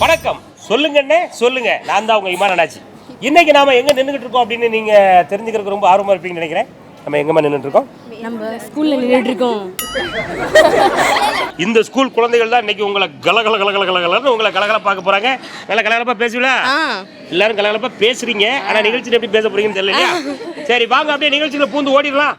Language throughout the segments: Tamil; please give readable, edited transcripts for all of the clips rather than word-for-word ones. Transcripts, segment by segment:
வணக்கம். சொல்லுங்கண்ணே சொல்லுங்க. நான் தான் உங்க இமானாச்சு. இன்னைக்கு நாம எங்க நின்றுகிட்டு இருக்கோம் அப்படின்னு நீங்க தெரிஞ்சுக்கிறதுக்கு ரொம்ப ஆர்வமா இருப்பீங்கன்னு நினைக்கிறேன். நம்ம எங்கம்மா நின்றுட்டு இருக்கோம்? நம்ம ஸ்கூல்ல நின்றுட்டு இருக்கோம். இந்த ஸ்கூல் குழந்தைகள் தான் இன்னைக்கு உங்களை கலகலன்னு உங்களை கலகலப்பாக்க போறாங்க. நல்ல கலகலப்பா பேசுவீங்களா? எல்லாரும் கலகலப்பா பேசுறீங்க. ஆனா நிகழ்ச்சியில் எப்படி பேச போறீங்கன்னு தெரியல. சரி வாங்க அப்படியே நிகழ்ச்சியில பூந்து ஓடிடலாம்.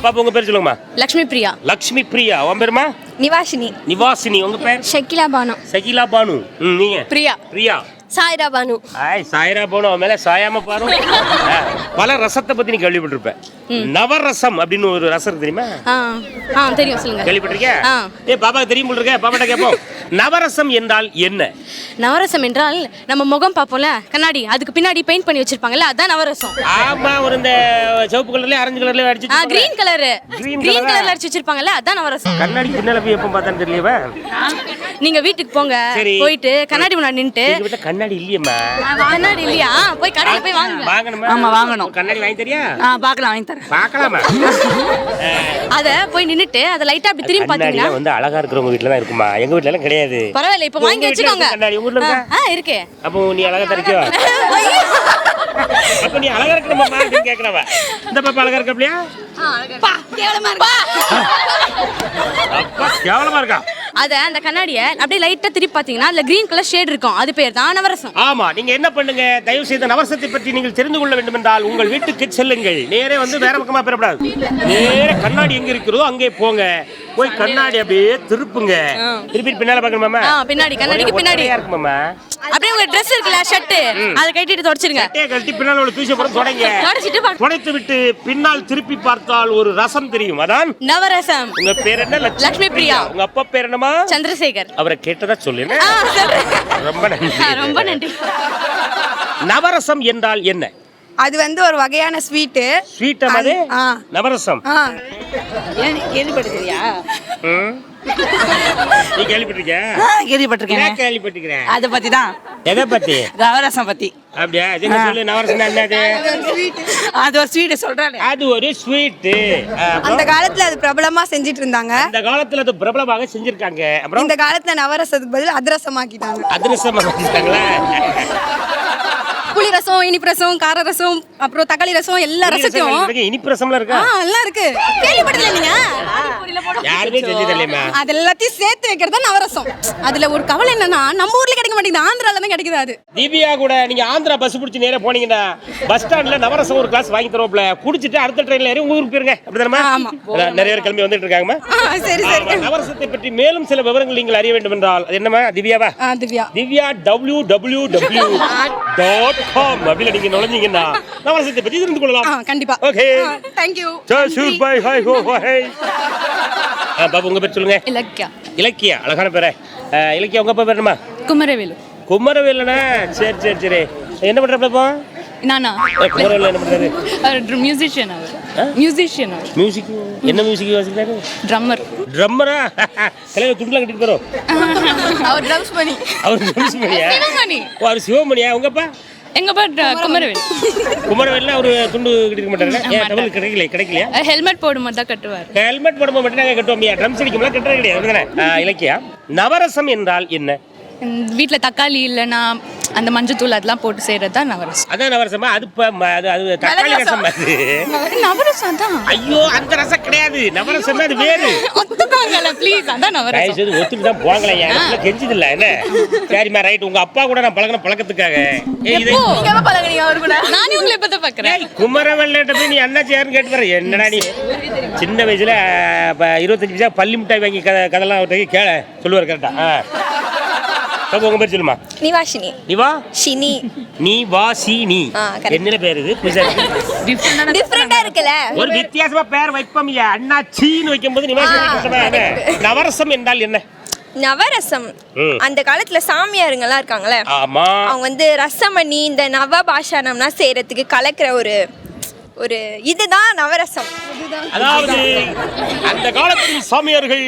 பாப்பா உங்க பேர் சொல்லுங்கம்மா. லக்ஷ்மி பிரியா. லக்ஷ்மி பிரியா. உன் பேருமா? நிவாஷினி. நிவாசினி. உங்க பேர்? ஷக்கிலா பானு. ஷகிலா பானு. நீங்க? பிரியா. பிரியா. சாயிரா பானு. சாயிரா பானு. அவன் மேல சாயாம பாரு. பல ரசத்தை பத்தி நீ கேள்விப்பட்டிருப்பேன். நவரசம் அப்படின்னு ஒரு ரசம் தெரியுமா? தெரியும், சொல்லுங்க. கேள்விப்பட்டிருக்கேன். பாப்பாக்கு தெரியும் போல இருக்க. பாப்பாட்ட கேட்போம். நவரசம் என்றால் என்ன? நவரசம் என்றால் நம்ம முகம் பார்ப்போம்ல கண்ணாடி, அதுக்கு பின்னாடி பெயிண்ட் பண்ணி வச்சிருப்பாங்கல்ல, அதான் நவரசம். ஆமா, ஒரு இந்த சிவப்பு கலர்ல ஆரஞ்சு கலர்ல அடிச்சு கிரீன் கலர்ல அடிச்சு வச்சிருப்பாங்க, அதான் நவரசம். கண்ணாடி பின்னால போய் எப்ப பார்த்தான்னு தெரியலவா? நீங்க வீட்டுக்கு போங்க, போயிட்டு கண்ணாடி முன்னாடி நின்னுட்டு. கண்ணாடி இல்லையம்மா. கண்ணாடி இல்லையா? போய் கடையில போய் வாங்குங்க. ஆமா வாங்கணும். கண்ணாடி வாங்கி தரியா? பார்க்கலாம், வாங்கி தரேன். பார்க்கலாமா? அத போய் நின்னுட்டு அத லைட்டா அப்படி திரும்பி பாத்தீங்கன்னா வந்து அழகா இருக்கிறவங்க வீட்ல தான் இருக்குமா. எங்க வீட்ல எல்லாம் கிடையாது. பரவாயில்லை, இப்ப வாங்கி வச்சுக்கோங்க. கண்ணாடி உங்க வீட்ல இருக்கா? இருக்கு. அப்போ நீ அழகா தரிக்கவா? அப்ப நீ அழகா இருக்கணுமா அப்படின்னு கேக்குறவா? இந்த பாப்பா அழகா இருக்க அப்படியே? பா கேவலமா இருக்கு. அப்பா கேவலமா இருக்கா? அத அந்த கண்ணாடியை அப்படியே லைட்டா திருப்பி பாத்தீங்கன்னா அதுல கிரீன் கலர் ஷேட் இருக்கும், அது பேர் தான் நவரசம். ஆமா, நீங்க என்ன பண்ணுங்க, தயவு செய்து நவரசத்தை பற்றி நீங்கள் தெரிந்து கொள்ள வேண்டும் என்றால் உங்கள் வீட்டுக்கு செல்லுங்கள். நேரே வந்து வேற பக்கமா பெறப்படாது. நேரே கண்ணாடி எங்க இருக்கிறதோ அங்கே போங்க. போய் கண்ணாடி அப்படியே திருப்புங்க. திருப்பி பின்னால பாக்கணுமாமா? பின்னாடி கண்ணாடிக்கு பின்னாடி இருக்குமாமா. அப்படியே உங்க Dress இருக்குல, ஷர்ட், அதை கட்டிட்டு தொடச்சிருங்க. கட்டி பின்னால ஒரு தூசி போட்டு தொடங்க. தொடச்சிட்டு விட்டு பின்னால் திருப்பி பார்த்தால் ஒரு ரசம் தெரியும், அதான் நவரசம். உங்க பேர் என்ன? லட்சுமி பிரியா. உங்க அப்பா பேர் என்னமா? சந்திரசேகர். அவரை கேட்டதா சொல்லுங்க. ரொம்ப நன்றி. ரொம்ப நன்றி. நவரசம் என்றால் என்ன? அது வந்து ஒரு வகையான ஸ்வீட். ஸ்வீட் அது நவரசம். கேள்விப்பட்டிருக்கியா? நீ கேள்விப்பட்டிருக்கியா? கேள்விப்பட்டிருக்கேன். கேள்விப்பட்டிருக்கிறேன். அத பத்தி தான். எதை பத்தி? நவரசம் பத்தி. அப்படியா? என்ன சொல்லு, நவரசம் என்னது? அது ஒரு ஸ்வீட் சொல்றானே. அது ஒரு ஸ்வீட். அந்த காலத்துல அது பிரபலமா செஞ்சிட்டு இருந்தாங்க. அந்த காலத்துல அது பிரபலமாக செஞ்சிருக்காங்க. அப்புறம் இந்த காலத்துல நவரசத்துக்கு பதில் அதிரசமாக்கிட்டாங்க. அதிரசமாக்கிட்டாங்களா? புளி ரசம், இனிப்பு ரசம், கார ரசம், அப்புறம் தக்காளி ரசம், எல்லா ரசத்தையும். இனிப்பு ரசம்ல இருக்கா? எல்லாம் இருக்கு. கேள்விப்பட்டல நீங்க? யாருமே செஞ்சதில்லைமா. அது எல்லாத்தையும் சேர்த்து வைக்கிறது நவரசம். அதுல ஒரு கவலை என்னன்னா, நம்ம ஊர்ல கிடைக்க மாட்டேங்குது, ஆந்திரால தான் கிடைக்குது. அது தீபியா கூட நீங்க ஆந்திரா பஸ் பிடிச்சி நேரா போனீங்கன்னா பஸ் ஸ்டாண்ட்ல நவரசம் ஒரு கிளாஸ் வாங்கி தரோம்ல, குடிச்சிட்டு அடுத்த ட்ரெயின்ல ஏறி உங்க ஊருக்கு போயிருங்க. அப்படிதானமா? நிறைய பேர் கிளம்பி வந்துட்டு இருக்காங்கமா. சரி சரி. நவரசத்தை பற்றி மேலும் சில விவரங்கள் நீங்கள் அறிய வேண்டும் என்றால் அது என்னமா? திவ்யாவா? திவ்யா www.com அப்படில நீங்க நுழைஞ்சீங்கன்னா நவரசத்தை பற்றி தெரிந்து கொள்ளலாம். கண்டிப்பா. Okay, thank you. By hi ஹோ ஹாய். பாபு உங்க பேர் சொல்லுங்க. இலக்கியா. இலக்கியா, அழகான பேரே. இலக்கியா, உங்க அப்பா பேர் என்னமா? குமரவேலு. குமரவேலுனா? சரி சரி சரி. என்ன பண்றப்ப இப்போ? நானா குமரவேலு என்ன பண்றாரு? மியூசிஷியன். மியூசிஷியன். மியூசிக். என்ன மியூசிக் வாசிக்கிறாரு? ட்ரம்மர். ட்ரம்மரா? தலையில துண்டுலாம் கட்டிட்டு போறோம். அவர் ட்ரம்ஸ் பண்ணி. அவர் ட்ரம்ஸ் பண்ணியா? சிவமணி. அவர் சிவமணியா? உங்கப்பா? எங்க அப்பா குமரவேல். குமரவேல்ல அவரு துண்டு கட்டிக்க மாட்டாங்க. ஏன் டபுள் கிடைக்கலையா? ஹெல்மெட் போடும்போது தான் கட்டுவார். ஹெல்மெட் போடும்போது மட்டும் நாங்க கட்டுவோம். ட்ரம்ஸ் அடிக்கும்போது கட்டுறது கிடையாது. அப்படிதானே? இலக்கியா, நவரசம் என்றால் என்ன? வீட்ல தக்காளி இல்லைன்னா அந்த மஞ்சத்தூள் அதெல்லாம் போட்டு செய்யறது தான் நவரசம். அதான் நவரசமா? அது அது தக்காளி ரசம். அது நவரசம் தான். ஐயோ, அந்த ரசம் கிடையாது. நவரசம் அது வேறு. ஒத்துக்காங்கல ப்ளீஸ். அதான் நவரசம். சரி, ஒத்துட்டு தான் போங்களே. எனக்கு கெஞ்சது இல்ல என்ன? சரிமா, ரைட். உங்க அப்பா கூட நான் பழகின பழக்கத்துக்காக. நீங்க எப்ப பழகுனீங்க அவர் கூட? நானே உங்களை இப்ப தான் பார்க்கறேன். குமரவேல்ட்ட போய் நீ அண்ணாச்சி யாருன்னு கேட்டு பாரு. என்னடா நீ சின்ன வயசுல 25 பைசா பள்ளி மிட்டாய் வாங்கி கதெல்லாம் அவர்கிட்ட கேள சொல்லுவார். கரெக்டா? உங்க பேர் சொல்லுமா? நிவாஷினி. நிவாஷினி. நிவாஷினி. என்ன பேர் இது? டிஃபரெண்டா இருக்குல. ஒரு வித்தியாசமா பேர் வைப்போம். அண்ணாச்சின்னு வைக்கும்போது நிவாஷினி. நவரசம் என்றால் என்ன? நவரசம் அந்த காலத்துல சாமியாருங்கெல்லாம் இருக்காங்களே, ஆமா, அவங்க வந்து ரசம் பண்ணி இந்த நவ பாஷானம்னா செய்யறதுக்கு கலக்கிற ஒரு இதுதான் நவரசம். அதாவது அந்த காலத்தில் சாமியார்கள்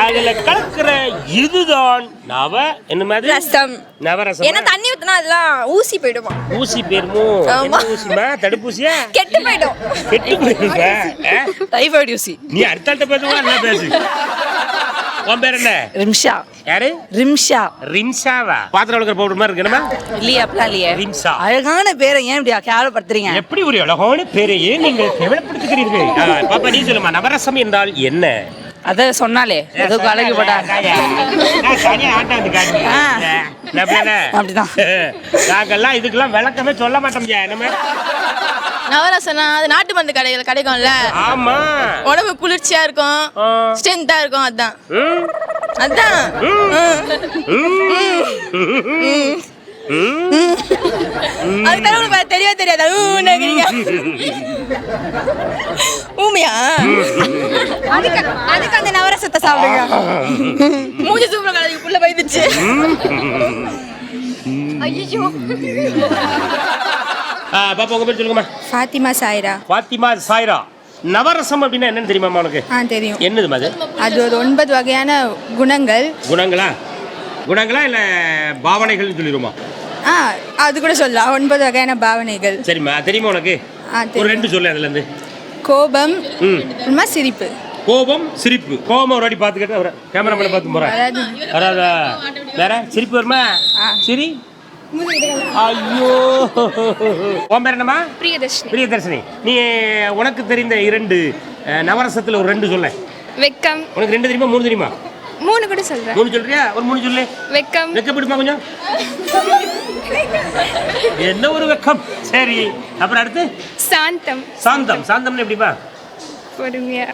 அதுல கலக்கிற இதுதான் என்ன மாதிரி ரசம். நவரசம். ஏன்னா தண்ணி ஊத்தினா அதெல்லாம் ஊசி போயிடுமா? ஊசி பேருமோ? ஆமா. ஊசிமா? தடுப்பூசியா? கெட்டு போயிடும். கெட்டு போயிடுமா? டைஃபாய்டு ஊசி. நீ அடுத்த பேசுவா என்ன பேசு. உன் பேர் என்ன? ரிம்ஷா. யாரு? ரிம்ஷா. ரிம்ஷாவா? பாத்திரம் விளக்குற பவுடர் மாதிரி இருக்கணுமா? இல்லையா அப்படிலாம் இல்லையே. ரிம்ஷா. அழகான பேரை ஏன் இப்படி கேவலப்படுத்துறீங்க? எப்படி ஒரு அழகான பேரையே நீங்கள் கேவலப்படுத்துகிறீர்கள்? பாப்பா நீ சொல்லுமா, நவரசம் என்றால் என்ன? அத சொன்னாலே ஏதோ அழகு போட்டா அப்படிதான். நாங்கெல்லாம் இதுக்கெல்லாம் விளக்கமே சொல்ல மாட்டோம். நம்ம நவரசனா அது நாட்டு மருந்து கடைகள் கிடைக்கும்ல. ஆமா, உடம்பு குளிர்ச்சியா இருக்கும், ஸ்ட்ரென்த்தா இருக்கும். அதான் அதான் அது தரவு தெரியவே தெரியாதா? ஊமையா? அதுக்கு அந்த நவரசத்தை சாப்பிடுங்க. மூஞ்சி சூப்பர் கலருக்கு புள்ள பயந்துச்சு. ஐயோ. பாப்பா உங்க பேர் சொல்லுங்கம்மா. ஃபாத்திமா சாயிரா. ஃபாத்திமா சாயிரா. நவரசம் அப்படின்னா என்னன்னு தெரியுமா உனக்கு? தெரியும். என்னது அது? அது ஒரு 9 வகையான குணங்கள். குணங்களா இல்ல பாவனைகள் சொல்லிடுமா? அது கூட சொல்லலாம். 9 வகையான பாவனைகள். சரிம்மா, தெரியுமா உனக்கு? ஒரு 2 சொல்லு அதுல இருந்து. கோபம், சிரிப்பு. கோபம், சிரிப்பு. கோபம் ஒரு வாட்டி பார்த்துக்கிட்டு அவர் கேமராமேனை பார்த்து போறேன். வராதா? வேற சிரிப்பு வருமா? சரி. ஐயோ. உன் பேர் என்னம்மா? பிரியதர்ஷினி. பிரியதர்ஷினி, நீ உனக்கு தெரிந்த 2 நவரசத்துல ஒரு 2 சொல்ல. வெக்கம். உனக்கு 2 தெரியுமா 3 தெரியுமா? 3 கூட சொல்றேன். 3 சொல்றியா? ஒரு 3 சொல்லு. வெக்கம். வெக்கப்படுமா கொஞ்சம்? என்ன ஒரு வெக்கம். சரி, அப்புறம் அடுத்து சாந்தம். சாந்தம். சாந்தம்னு எப்படிப்பா? பொறுமையா.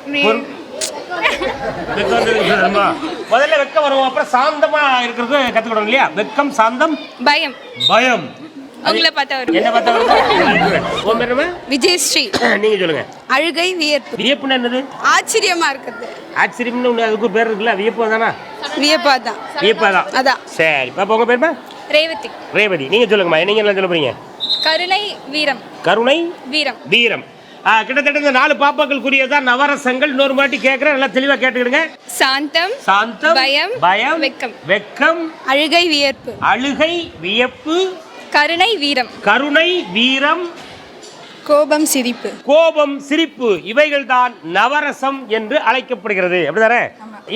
முதல்ல வெக்கம் வரும், அப்புறம் சாந்தமா இருக்கிறது கத்துக்கணும் இல்லையா? வெக்கம், சாந்தம், பயம். பயம். உங்களை பார்த்தா வரும். என்ன பார்த்தா வரும்? உன் பேர் என்ன? விஜயஸ்ரீ. நீங்க சொல்லுங்க. அழுகை, வியப்பு. வியப்புன்னா என்னது? ஆச்சரியமா இருக்குது. ஆச்சரியம்னு ஒண்ணு அதுக்கு பேர் இருக்குல்ல, வியப்பு தானா? வியப்பாதான். வியப்பாதான். அதான். சரி, பாப்பா உங்க பேருமா? ரேவதி. ரேவதி, நீங்க சொல்லுங்கம்மா. நீங்க என்ன சொல்ல போறீங்க? கருணை, வீரம். கருணை, வீரம். வீரம். கிட்டத்தட்ட இந்த 4 பாப்பாக்கள் கூறியதான் நவரசங்கள். இன்னொரு வாட்டி கேட்கிறேன், நல்லா தெளிவா கேட்டுக்கிடுங்க. சாந்தம், சாந்தம், பயம், பயம், வெக்கம். வெக்கம், அழுகை, வியப்பு. அழுகை, வியப்பு, கருணை, வீரம். கருணை, வீரம், கோபம், சிரிப்பு. கோபம், சிரிப்பு. இவைகள் தான் நவரசம் என்று அழைக்கப்படுகிறது. அப்படிதானே?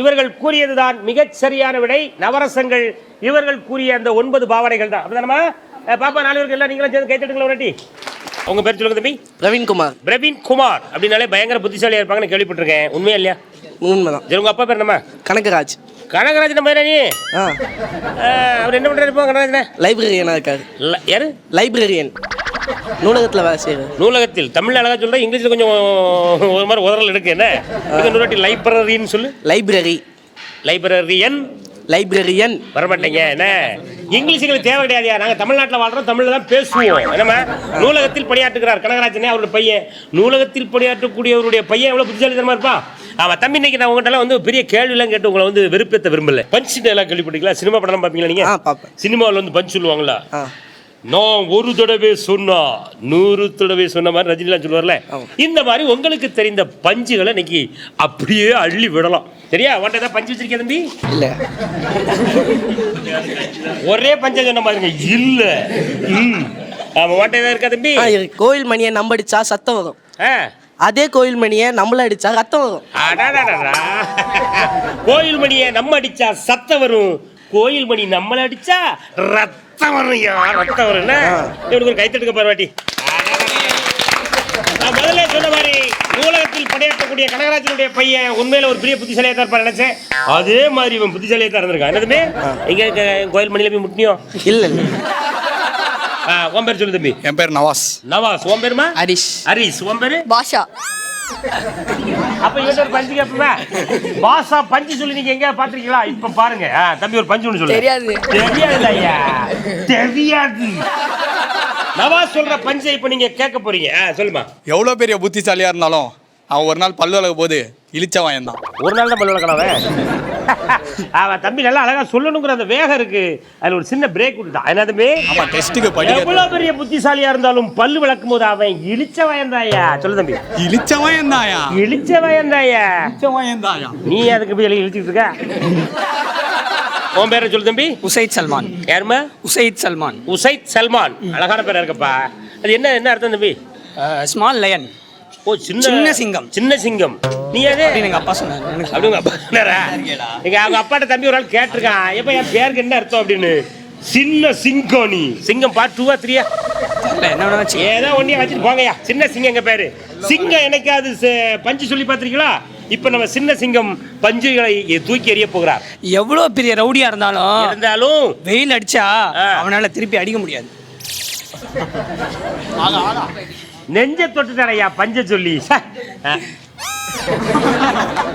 இவர்கள் கூறியதுதான் மிகச் சரியான விடை. நவரசங்கள் இவர்கள் கூறிய அந்த 9 பாவனைகள் தான். அப்படிதானமா? பாப்பா 4 பேருக்கு எல்லாம் நீங்களும் சேர்ந்து கைத்தட்டுங்களா ஒரு வாட்டி. உங்க பேர் சொல்லுங்க தம்பி. பிரவீன்குமார். பிரவீன்குமார் அப்படின்னாலே பயங்கர புத்திசாலியா இருப்பாங்கன்னு கேள்விப்பட்டிருக்கேன். உண்மையா இல்லையா? உண்மைதான். சரி, உங்க அப்பா பேர் என்னம்மா? கனகராஜ். கனகராஜ் நம்ம நீ? அவர் என்ன பண்றாரு இப்போ? கனகராஜ் லைப்ரரியனா இருக்காரு. யாரு? லைப்ரரியன். நூலகத்தில் வேலை செய்யறாரு. நூலகத்தில். தமிழ்ல அழகா சொல்ற, இங்கிலீஷ்ல கொஞ்சம் ஒரு மாதிரி உதறல் இருக்கு. என்ன இன்னொரு வாட்டி லைப்ரரின்னு சொல்லு. லைப்ரரி. லைப்ரரியன். லைப்ரரியன் வரமாட்டேங்க. என்ன இங்கிலீஷுக்கு தேவை கிடையாதுயா. நாங்க தமிழ்நாட்டில் வாழ்றோம், தமிழ்ல தான் பேசுவோம். என்னமா? நூலகத்தில் பணியாற்றுகிறார் கனகராஜனே, அவருடைய பையன். நூலகத்தில் பணியாற்றக்கூடியவருடைய பையன் எவ்வளவு புத்திசாலித்தனமா இருப்பான். ஆமா தம்பி, இன்னைக்கு நான் உங்கள்கிட்ட வந்து பெரிய கேள்வியெல்லாம் கேட்டு உங்களை வந்து வெறுப்பேற்ற விரும்பல. பஞ்ச் எல்லாம் கேள்விப்பட்டீங்களா? சினிமா படம் பார்ப்பீங்களா நீங்க? சினிமாவில் வந்து பஞ்ச் சொல்லுவாங்களா? நான் ஒரு தடவை சொன்னா 100 தடவை சொன்ன மாதிரி ரஜினிலாம் சொல்லுவார்ல, இந்த மாதிரி உங்களுக்கு தெரிந்த பஞ்சுகளை இன்னைக்கு அப்படியே அள்ளி விடலாம். சரியா? உன்ட்ட ஏதாவது பஞ்சு வச்சிருக்கேன் தம்பி? இல்ல. ஒரே பஞ்ச சொன்ன மாதிரிங்க. இல்ல. ஆமா, உன்ட்ட ஏதாவது இருக்கா தம்பி? கோயில் மணியை நம்ம அடிச்சா சத்தம் வரும். அதே கோயில் மணியை நம்மள அடிச்சா ரத்தம் வரும். கோயில் மணியை நம்ம அடிச்சா சத்தம் வரும், கோயில் மணி நம்மள அடிச்சா ரத்தம் வரும். ரத்தம் வரும். இவனுக்கு ஒரு கைத்தட்டுக்க பாருவாட்டி. நான் முதல்ல சொன்ன மாதிரி நூலகத்தில் பணியாற்றக்கூடிய கனகராஜனுடைய பையன் உண்மையில ஒரு பெரிய புத்திசாலியா தான் இருப்பார் நினைச்சேன். அதே மாதிரி இவன் புத்திசாலியா தான் இருந்திருக்கான். என்னதுமே இங்க கோயில் மணியில போய் முட்டினியோ? இல்ல. உன் பேர் சொல்லு தம்பி. என் பேர் நவாஸ். நவாஸ். உன் பேருமா? ஹரிஷ். ஹரிஷ். உன் பேரு? பாஷா. அப்ப இவன் ஒரு பஞ்சு கேப்பா. பாஷா பஞ்சு சொல்லி நீங்க எங்க பாத்திருக்கீங்களா? இப்ப பாருங்க தம்பி, ஒரு பஞ்சு ஒண்ணு சொல்லு. தெரியாது. தெரியாது ஐயா, தெரியாது. நவாஸ் சொல்ற பஞ்சை இப்ப நீங்க கேட்க போறீங்க. சொல்லுமா. எவ்வளவு பெரிய புத்திசாலியா இருந்தாலும் அவன் ஒரு நாள் பல்லு விளக்க போது இழிச்சவன் தான். ஒரு நாள் தான் பல்லு விளக்கணும் அவன் தம்பி நல்லா அழகா சொல்லணுங்கிற அந்த வேகம் இருக்கு. அதுல ஒரு சின்ன பிரேக் விட்டுட்டான். என்ன தம்பி? ஆமா, டெஸ்ட்டுக்கு படிக்க எவ்வளவு பெரிய புத்திசாலியா இருந்தாலும் பல்லு விளக்கும் போது அவன் இழிச்சவன் தாயா. சொல்லு தம்பி. இழிச்சவன் தாயா. இழிச்சவன் தாயா. இழிச்சவன் தாயா. நீ அதுக்கு போய் இழிச்சிட்டு இருக்க. உன் பேரை சொல்லு தம்பி. உசைத் சல்மான். யாருமா? உசைத் சல்மான். உசைத் சல்மான். அழகான பேரா இருக்கப்பா. அது என்ன என்ன அர்த்தம் தம்பி? Small line. ஓ, சின்ன சிங்கம். சின்ன சிங்கம். நீ அது எங்க அப்பா சொன்னாரு. அப்படி உங்க அப்பா சொன்னாரா? எங்க அவங்க அப்பாட்ட தம்பி ஒரு ஆள் கேட்டிருக்கான், எப்ப என் பேருக்கு என்ன அர்த்தம் அப்படின்னு. சின்ன சிங்கம். நீ சிங்கம் பார்ட் 2 ஆ 3 ஆ? என்ன வேணா வச்சு ஏதோ ஒன்னே வச்சுட்டு போங்கயா. சின்ன சிங்கம் எங்க பேரு. சிங்கம் என்னைக்காவது பஞ்சு சொல்லி பார்த்திருக்கீங்களா? இப்ப நம்ம சின்ன சிங்கம் பஞ்சுகளை தூக்கி எறிய போகிறார். எவ்வளவு பெரிய ரவுடியா இருந்தாலும் வெயில் அடிச்சா அவனால திருப்பி அடிக்க முடியாது. நெஞ்ச தொட்டுட்டாரையா பஞ்ச சொல்லி.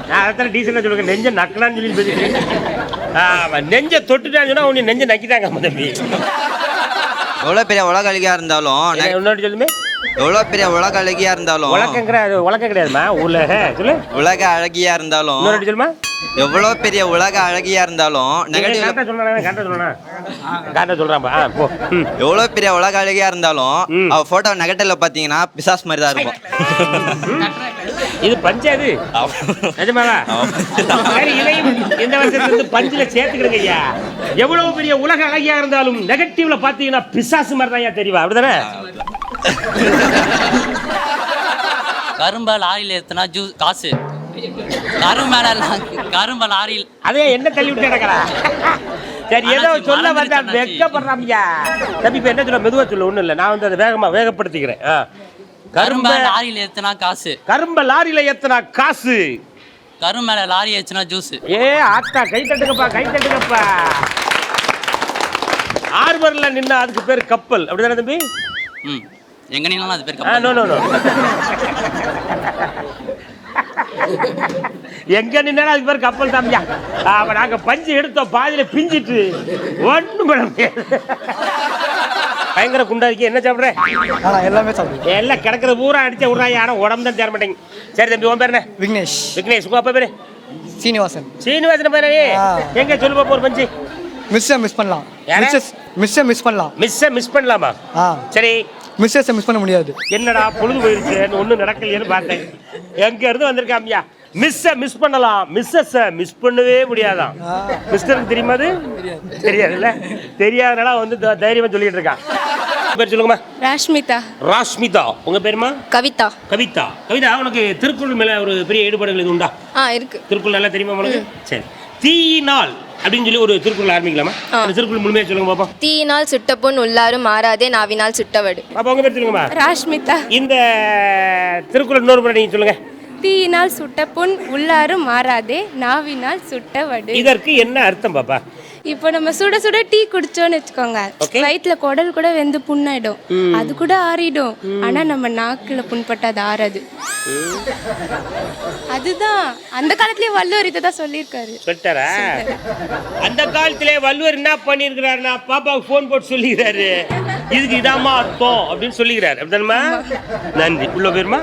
நான் அதான் டீசெண்டா சொல்லுங்க. நெஞ்ச நக்கலான்னு சொல்லி பேசிட்டு. ஆமா, நெஞ்ச தொட்டுட்டான்னு சொன்னா உன்னை நெஞ்ச நக்கிட்டாங்க தம்பி. எவ்வளோ பெரிய உலக அழகியா இருந்தாலும் இன்னொரு சொல்லுமே. எவ்வளோ பெரிய உலக அழகியா இருந்தாலும் உலகம் கிடையாதுமா. சொல்லு. உலக அழகியா இருந்தாலும் இன்னொரு சொல்லுமா. எவ்வளோ பெரிய உலக அழகியா இருந்தாலும் நெகட்டிவ். எவ்வளோ பெரிய உலக அழகியா இருந்தாலும் அவ போட்டோ நெகட்டிவ்ல பாத்தீங்கன்னா பிசாஸ் மாதிரி தான் இருக்கும். இது பஞ்சாது நிஜமாவா? இதையும் இந்த வருஷத்துல பஞ்சில சேர்த்துக்கிறீங்க ஐயா. எவ்வளவு பெரிய உலக அழகியா இருந்தாலும் நெகட்டிவ்ல பாத்தீங்கன்னா பிசாசு மாதிரி தான் தெரியுமா? அப்படிதானே? கரும்ப லாரியில் ஏற்றினா ஜூஸ் காசு. கரும்ப லாரியில் அதே என்ன தள்ளி விட்டு கிடக்கிறா. சரி, ஏதோ சொல்ல வந்தா வெக்கப்படுறாமியா தம்பி. இப்ப என்ன சொல்ல? மெதுவா சொல்ல. ஒண்ணும் இல்லை, நான் வந்து அதை வேகப்படுத்திக்கிறேன். கரும்ப லாரியில் ஏற்றினா காசு. கரும்ப லாரியில ஏத்தினா காசு. கரும்பு மேல லாரி ஏற்றினா ஜூஸ். ஆத்தா கை தட்டுங்கப்பா, கை தட்டுங்கப்பா. ஆர்வர்ல நின்னா அதுக்கு பேர் கப்பல். அப்படிதானே தம்பி? எங்க நின்னாலும் அது பேர் கப்பல். நோ எங்க நின்னாலும் அதுக்கு பேர் கப்பல் தாம்பியா. நாங்க பஞ்சு எடுத்தோம், பாதியில பிஞ்சிட்டு ஒண்ணும் பண்ண முடியாது. பயங்கர குண்டா இருக்கு. என்ன சாப்பிடுறேன்? எல்லாமே சாப்பிடுறேன். எல்லாம் கிடக்குற பூரா அடிச்ச விடுறாங்க. ஆனா உடம்பு தான் சேர மாட்டேங்க. சரி தம்பி, உன் பேர் என்ன? விக்னேஷ். விக்னேஷ். உங்க அப்பா பேரு? சீனிவாசன். சீனிவாசன் பேரு. எங்க சொல்லு பாப்பா ஒரு பஞ்சு. மிஸ் பண்ணலாம். மிஸ் பண்ணலாம். மிஸ் பண்ணலாமா? சரி, மிஸ்ஸஸ் மிஸ் பண்ண முடியாது. என்னடா பொழுது போயிருச்சு, ஒன்றும் நடக்கலையேன்னு பார்த்தேன். எங்க இருந்து வந்திருக்காமியா? மிஸ் பண்ணலாம், மிஸ்ஸஸ் மிஸ் பண்ணவே முடியாதான். மிஸ்டருக்கு தெரியுமா? அது தெரியாதுல்ல. தெரியாதனால வந்து தைரியமா சொல்லிட்டு இருக்கான். பேர் சொல்லுங்கம்மா. ராஷ்மிதா. ராஷ்மிதா. உங்க பேருமா? கவிதா. கவிதா. கவிதா, உனக்கு திருக்குறள் மேல ஒரு பெரிய ஈடுபாடுகள் உண்டா? இருக்கு. திருக்குறள் நல்லா தெரியுமா உனக்கு? சரி, தீயினால் அப்படின்னு சொல்லி ஒரு திருக்குறள் ஆரம்பிக்கலாமா? அந்த திருக்குறள் முழுமையா சொல்லுங்க பாப்பா. தீயினால் சுட்ட பொன் உள்ளாரும் மாறாதே, நாவினால் சுட்டவடு. பாப்பா உங்க பேர் சொல்லுங்கம்மா. ராஷ்மிதா. இந்த திருக்குறள் இன்னொரு முறை நீங்க சொல்லுங்க. தீயினால் சுட்ட பொன் உள்ளாரும் மாறாதே, நாவினால் சுட்ட வடு. இதற்கு என்ன அர்த்தம் பாப்பா? இப்போ நம்ம சுட சுட டீ குடிச்சோன்னு வச்சுக்கோங்க, வயிற்றுல குடல் கூட வெந்து புண்ணாயிடும், அது கூட ஆறிடும். ஆனா நம்ம நாக்குல புண்பட்டு அது ஆறாது. அதுதான் அந்த காலத்திலேயே வள்ளுவர் இதை தான் சொல்லியிருக்காரு. சொல்லிட்டாரா? அந்த காலத்திலே வள்ளுவர் என்ன பண்ணியிருக்கிறாருன்னா பாப்பாவுக்கு ஃபோன் போட்டு சொல்லிக்கிறாரு, இதுக்கு இதாம்மா அர்த்தம் அப்படின்னு சொல்லிக்கிறாரு. அப்படிதானம்மா? நன்றி. உள்ள பேருமா?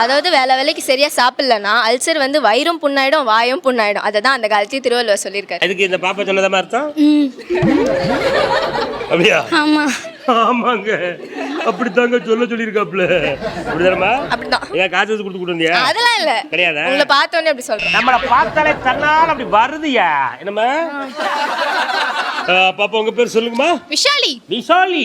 அதாவது வேலைக்கு சரியா சாப்பிடலன்னா அல்சர் வந்து வயிறும் புண்ணாயிடும், வாயும் புண்ணாயிடும். அதை தான் அந்த காலத்தையும் திருவள்ளுவர் சொல்லியிருக்காரு. அதுக்கு இந்த பாப்பா சொன்னதாமா அர்த்தம்? அப்படியா? ஆமா. ஆமாங்க, அப்படித்தாங்க சொல்ல சொல்லியிருக்காப்ல. அப்படிதானம்மா? அப்படிதான். ஏன் காசு கொடுத்து கொடுத்தியா? அதெல்லாம் இல்ல. கிடையாதா? உங்களை பார்த்தோன்னே அப்படி சொல்றேன். நம்மள பார்த்தாலே தன்னால அப்படி வருதுயா. என்னம்மா? பாப்பா உங்க பேர் சொல்லுங்கம்மா. விஷாலி. விஷாலி.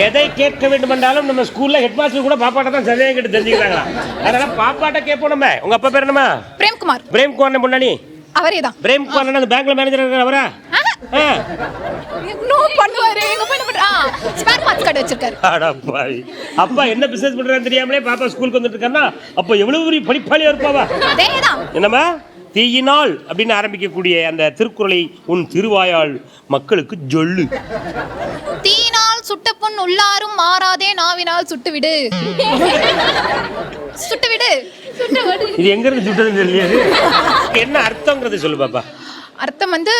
எதை கேட்க வேண்டும் என்றாலும் நம்ம ஸ்கூல்ல ஹெட் மாஸ்டர் கூட பாப்பாட்ட தான் சந்தேகம் கேட்டு தெரிஞ்சுக்கிறாங்க. அதனால பாப்பாட்ட கேட்போம் நம்ம. உங்க அப்பா பேர் என்னம்மா? பிரேம்குமார். பிரேம்குமார் முன்னாடி அவரே தான். பிரேம்குமார் அந்த பேங்க்ல மேனேஜர் இருக்காரு அவரா? நோ பண்ணுவாரு. எங்க போய் ஸ்பேர் பார்ட்ஸ் கடை வச்சிருக்காரு. அட பாவி. அப்பா என்ன பிசினஸ் பண்றான்னு தெரியாமலே பாப்பா ஸ்கூலுக்கு வந்துட்டு இருக்கானா? அப்ப எவ்வளவு பெரிய படிப்பாளியா இருப்பாவா? அதேதான். என்னம்மா? தீயினால் அப்படின்னு ஆரம்பிக்கக்கூடிய அந்த திருக்குறளை உன் திருவாயால் மக்களுக்கு சொல்லு. தீயினால் சுட்ட பொன் உள்ளாரும் மாறாதே, நாவினால் சுட்டுவிடு. சுட்டுவிடு. இது எங்க இருந்து சுட்டதுன்னு தெரியாது. என்ன அர்த்தம்ங்கறத சொல்லு பாப்பா. அர்த்தம் வந்து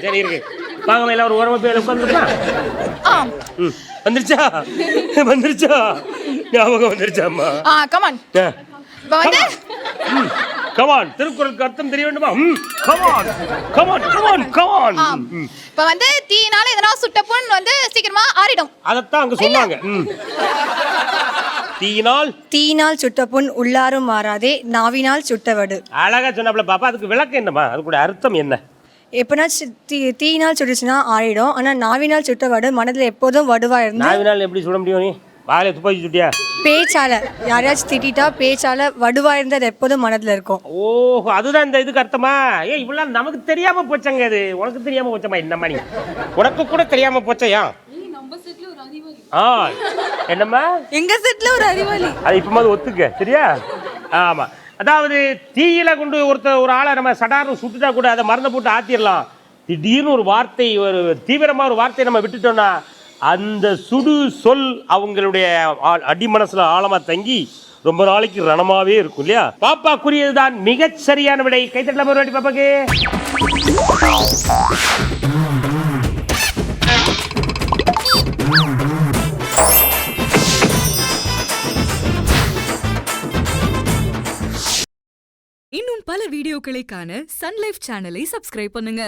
சரி இருக்கு. வாங்க எல்லாம் ஒரு ஓரமா போய் உட்கார்ந்துருப்பா. வந்துருச்சா வந்துருச்சா ஞாபகம் வந்துருச்சாம்மா கமான் இப்போ வந்து கமான் திருக்குறளுக்கு அர்த்தம் தெரிய வேண்டுமா கமான் கமான் கமான் கமான் இப்போ வந்து தீயினால எதனா சுட்ட புண் வந்து சீக்கிரமா ஆறிடும். அதத்தான் அங்க சொன்னாங்க. தீயினால் சுட்ட புண் உள்ளாரும் மாறாதே நாவினால் சுட்டவடு. அழகா சொன்னாப்ல பாப்பா. அதுக்கு விளக்கம் என்னமா? அதுக்கு அர்த்தம் என்ன? எப்பனா தீயினால் சுட்டுச்சுன்னா ஆறிடும். ஆனா நாவினால் சுட்டவடு மனதில் எப்போதும் வடுவா இருந்து. நாவினால் எப்படி சுட முடியும்? நீ வாயில துப்பாக்கி சுட்டியா? பேச்சால யாரையாச்சும் திட்டா பேச்சால வடுவா இருந்து அது எப்போதும் மனதில் இருக்கும். ஓஹோ, அதுதான் இந்த இதுக்கு அர்த்தமா? ஏ இவ்வளவு நமக்கு தெரியாம போச்சங்க. இது உனக்கு தெரியாம போச்சமா? என்னம்மா நீ உனக்கு கூட தெரியாம போச்சையா? என்னம்மா எங்க செட்ல ஒரு அறிவாளி. அது இப்பமாவது ஒத்துக்க சரியா? ஆமா, அதாவது தீயில கொண்டு ஒரு ஆளை நம்ம சடார்னு சுட்டுட்டா கூட அதை மறந்து போட்டு ஆத்திரலாம். திடீர்னு ஒரு வார்த்தை, ஒரு தீவிரமா ஒரு வார்த்தையை நம்ம விட்டுட்டோம்னா அந்த சுடு சொல் அவங்களுடைய அடிமனசுல ஆழமா தங்கி ரொம்ப நாளைக்கு ரணமாவே இருக்கும் இல்லையா? பாப்பா கூறியதுதான் மிகச் சரியான விடை. கைத்தட்டலாம் ஒரு வாட்டி பாப்பாக்கு. இன்னும் பல வீடியோக்களை காண சன் லைஃப் சேனலை சப்ஸ்கிரைப் பண்ணுங்க.